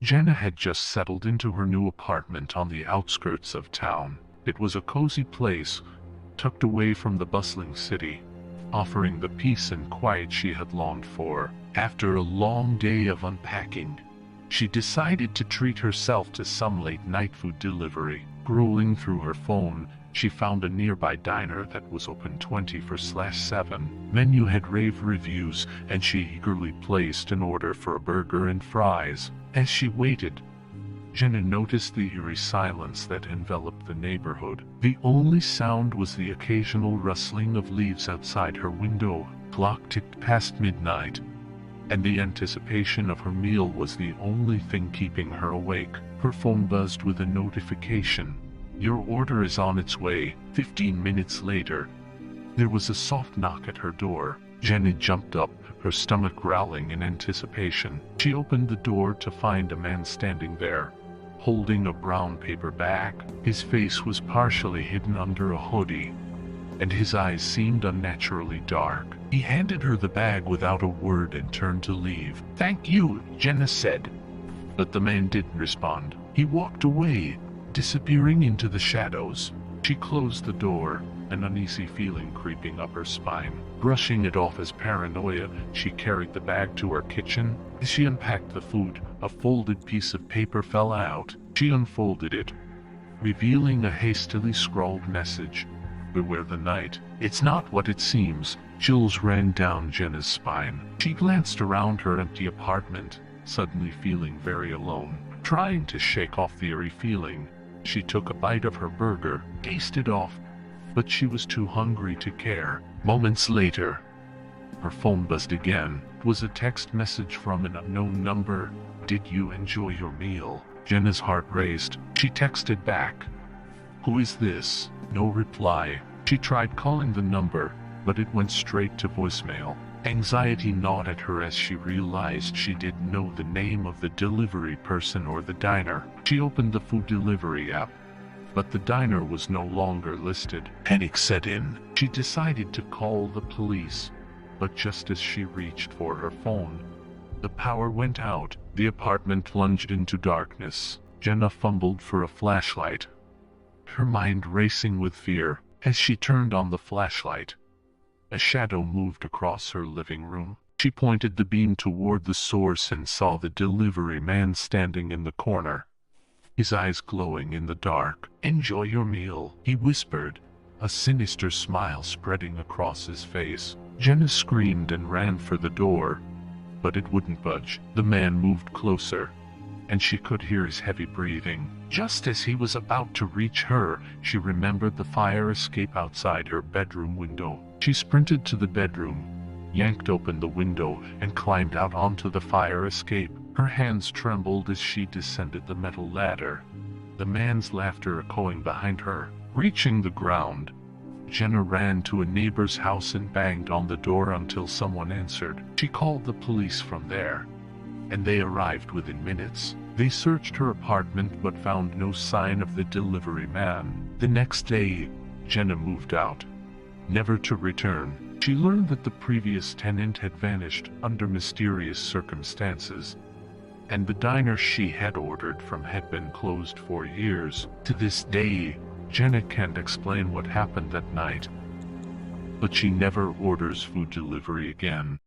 Jenna had just settled into her new apartment on the outskirts of town. It was a cozy place, tucked away from the bustling city, offering the peace and quiet she had longed for. After a long day of unpacking, she decided to treat herself to some late-night food delivery. Scrolling through her phone, she found a nearby diner that was open 24/7. Menu had rave reviews, and she eagerly placed an order for a burger and fries. As she waited, Jenna noticed the eerie silence that enveloped the neighborhood. The only sound was the occasional rustling of leaves outside her window. Clock ticked past midnight, and the anticipation of her meal was the only thing keeping her awake. Her phone buzzed with a notification. "Your order is on its way." 15 minutes later, there was a soft knock at her door. Jenny jumped up, her stomach growling in anticipation. She opened the door to find a man standing there, holding a brown paper bag. His face was partially hidden under a hoodie, and his eyes seemed unnaturally dark. He handed her the bag without a word and turned to leave. "Thank you," Jenna said. But the man didn't respond. He walked away, disappearing into the shadows. She closed the door, an uneasy feeling creeping up her spine. Brushing it off as paranoia, she carried the bag to her kitchen. As she unpacked the food, a folded piece of paper fell out. She unfolded it, revealing a hastily scrawled message. "Beware the night. It's not what it seems." Chills ran down Jenna's spine. She glanced around her empty apartment, suddenly feeling very alone. Trying to shake off the eerie feeling, she took a bite of her burger, tasted off, but she was too hungry to care. Moments later, her phone buzzed again. It was a text message from an unknown number. "Did you enjoy your meal?" Jenna's heart raced. She texted back, "Who is this?" No reply. She tried calling the number, but it went straight to voicemail. Anxiety gnawed at her as she realized she didn't know the name of the delivery person or the diner. She opened the food delivery app, but the diner was no longer listed. Panic set in. She decided to call the police, but just as she reached for her phone, the power went out. The apartment plunged into darkness. Jenna fumbled for a flashlight, her mind racing with fear. As she turned on the flashlight, a shadow moved across her living room. She pointed the beam toward the source and saw the delivery man standing in the corner, his eyes glowing in the dark. "Enjoy your meal," he whispered, a sinister smile spreading across his face. Jenna screamed and ran for the door, but it wouldn't budge. The man moved closer, and she could hear his heavy breathing. Just as he was about to reach her, she remembered the fire escape outside her bedroom window. She sprinted to the bedroom, yanked open the window, and climbed out onto the fire escape. Her hands trembled as she descended the metal ladder, the man's laughter echoing behind her. Reaching the ground, Jenna ran to a neighbor's house and banged on the door until someone answered. She called the police from there, and they arrived within minutes. They searched her apartment but found no sign of the delivery man. The next day, Jenna moved out, never to return. She learned that the previous tenant had vanished under mysterious circumstances, and the diner she had ordered from had been closed for years. To this day, Jenna can't explain what happened that night, but she never orders food delivery again.